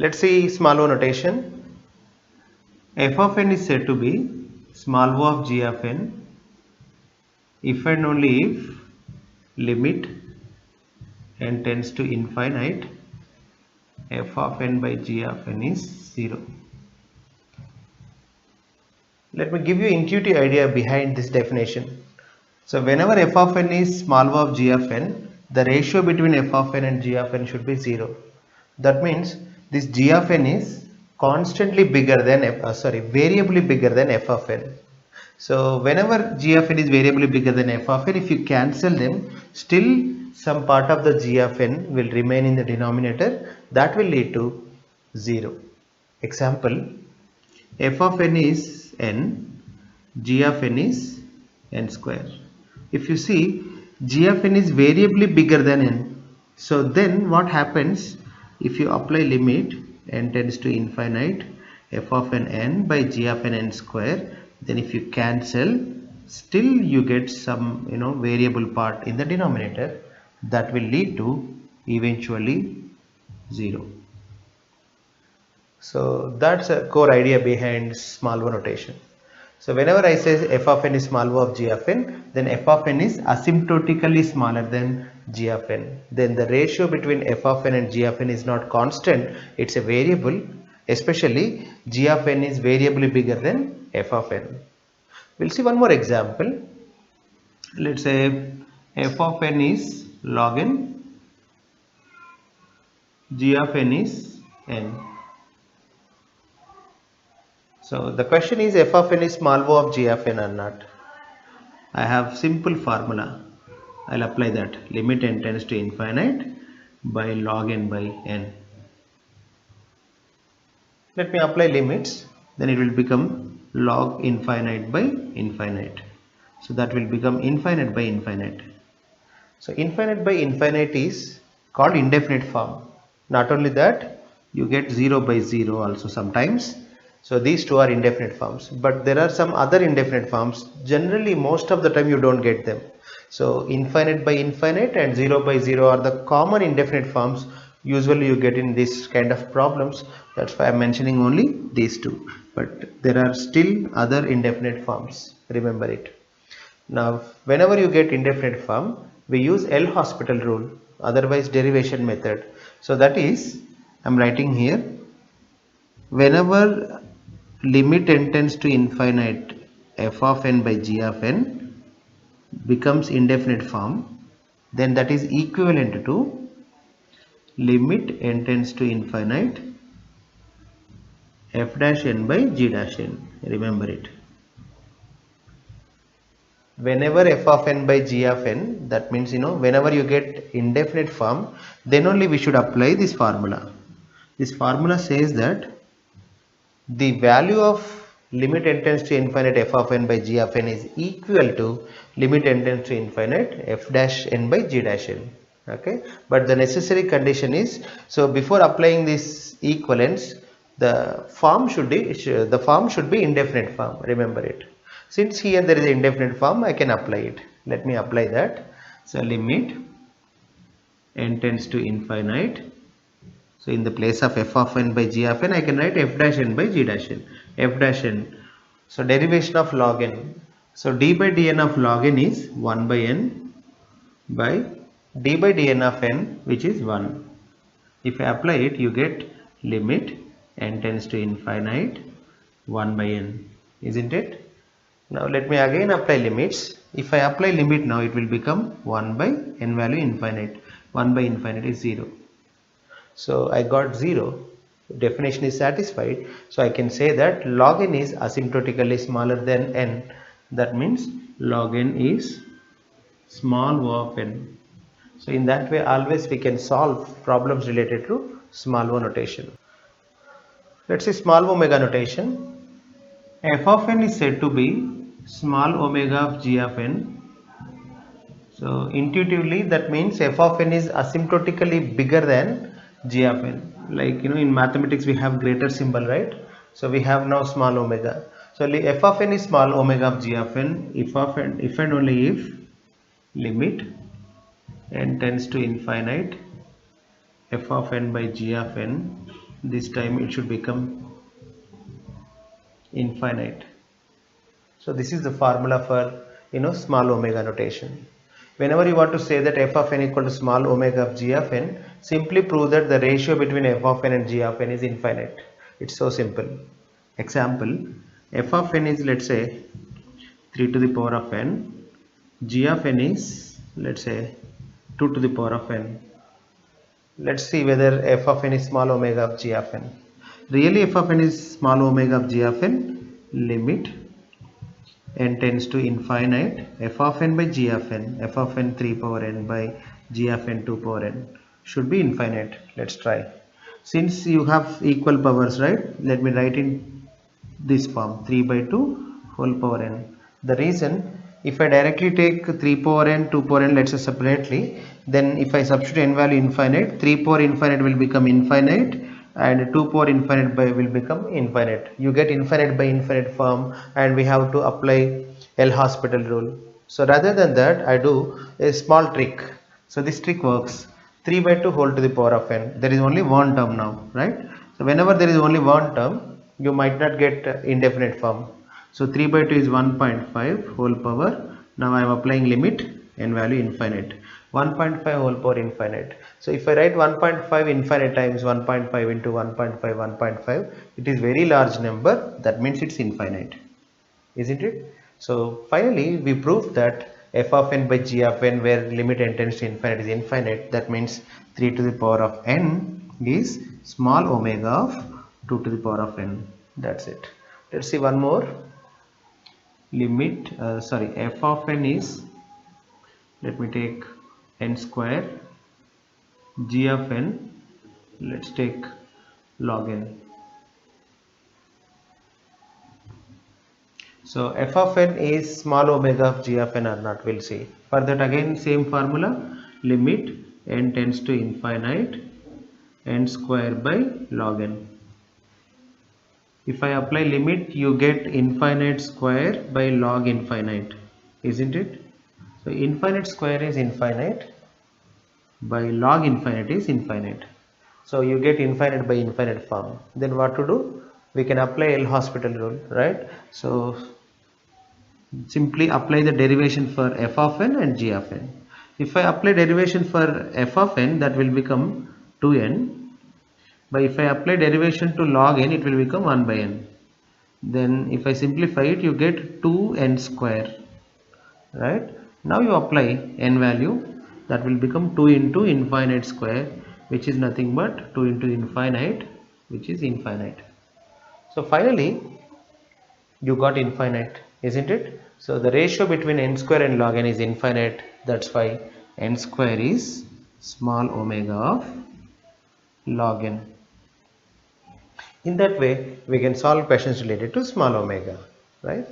Let's see small o notation. F of n is said to be small o of g of n if and only if limit n tends to infinite f of n by g of n is 0. Let me give you intuitive idea behind this definition. So whenever f of n is small o of g of n, the ratio between f of n and g of n should be 0. That means this g of n is constantly bigger than variably bigger than f of n. So whenever g of n is variably bigger than f of n, if you cancel them, still some part of the g of n will remain in the denominator. That will lead to 0. Example, f of n is n, g of n is n square. If you see, g of n is variably bigger than n. So then what happens if you apply limit n tends to infinite f of n by g of n square, then if you cancel, still you get some variable part in the denominator. That will lead to eventually 0. So that's a core idea behind small o notation. So whenever I say f of n is small o of g of n, then f of n is asymptotically smaller than g of n. Then the ratio between f of n and g of n is not constant, it's a variable. Especially g of n is variably bigger than f of n. We'll see one more example. Let's say f of n is log n, g of n is n. So the question is f of n is small o of g of n or not. I have simple formula. I'll apply that. Limit n tends to infinite by log n by n. Let me apply limits. Then it will become log infinite by infinite. So that will become infinite by infinite. So infinite by infinite is called indefinite form. Not only that, you get 0 by 0 also sometimes. So these two are indefinite forms, but there are some other indefinite forms. Generally, most of the time you don't get them. So infinite by infinite and 0 by 0 are the common indefinite forms usually you get in this kind of problems. That's why I'm mentioning only these two, but there are still other indefinite forms. Remember it. Now, whenever you get indefinite form, we use L'Hospital rule, otherwise derivation method. So that is, I'm writing here, whenever limit n tends to infinite f of n by g of n becomes indefinite form, then that is equivalent to limit n tends to infinite f dash n by g dash n. Remember it. Whenever f of n by g of n, that means whenever you get indefinite form, then only we should apply this formula. This formula says that the value of limit n tends to infinite f of n by g of n is equal to limit n tends to infinite f dash n by g dash n. Okay, but the necessary condition is, so before applying this equivalence, the form should be indefinite form. Remember it. Since here there is an indefinite form, I can apply it. Let me apply that. So limit n tends to infinite. So in the place of f of n by g of n, I can write f dash n by g dash n. F dash n. So derivation of log n. So d by dn of log n is 1 by n by d by dn of n, which is 1. If I apply it, you get limit n tends to infinite 1 by n. Isn't it? Now let me again apply limits. If I apply limit now, it will become 1 by n value infinite. 1 by infinite is 0. So I got 0. Definition is satisfied. So I can say that log n is asymptotically smaller than n. That means log n is small o of n. So in that way, always we can solve problems related to small o notation. Let's see small omega notation. F of n is said to be small omega of g of n. So intuitively that means f of n is asymptotically bigger than g of n. Like in mathematics we have greater symbol, right? So we have now small omega. So f of n is small omega of g of n if and only if limit n tends to infinite f of n by g of n this time it should become infinite. So this is the formula for small omega notation. Whenever you want to say that f of n equal to small omega of g of n, simply prove that the ratio between f of n and g of n is infinite. It's so simple. Example, f of n is, let's say, 3 to the power of n, g of n is, let's say, 2 to the power of n. Let's see whether f of n is small omega of g of n. Really f of n is small omega of g of n. Limit n tends to infinite, f of n by g of n, f of n 3 power n by g of n 2 power n should be infinite. Let's try. Since you have equal powers, right, let me write in this form, 3 by 2 whole power n. The reason, if I directly take 3 power n, 2 power n, let's say separately, then if I substitute n value infinite, 3 power infinite will become infinite and 2 power infinite by will become infinite. You get infinite by infinite form, and we have to apply L'Hospital rule. So rather than that, I do a small trick. So this trick works. 3 by 2 whole to the power of n. There is only one term now, right? So whenever there is only one term, you might not get indefinite form. So 3 by 2 is 1.5 whole power. Now I am applying limit n value infinite. 1.5 whole power infinite. So if I write 1.5 infinite times 1.5 into 1.5, 1.5, it is very large number. That means it's infinite, isn't it? So finally we proved that f of n by g of n, where limit n tends to infinite, is infinite. That means 3 to the power of n is small omega of 2 to the power of n. That's it. Let's see one more. Limit f of n is, let me take n square, g of n, let's take log n. So f of n is small omega of g of n or not, we'll see. For that again same formula, limit n tends to infinite, n square by log n. If I apply limit, you get infinite square by log infinite, isn't it? So infinite square is infinite, by log infinite is infinite. So you get infinite by infinite form. Then what to do? We can apply L'Hospital rule, right? So simply apply the derivation for f of n and g of n. If I apply derivation for f of n, that will become 2n. But if I apply derivation to log n, it will become 1 by n. Then if I simplify it, you get 2n square, right? Now you apply n value, that will become 2 into infinite square, which is nothing but 2 into infinite, which is infinite. So finally you got infinite, isn't it? So the ratio between n square and log n is infinite. That's why n square is small omega of log n. In that way we can solve questions related to small omega, right?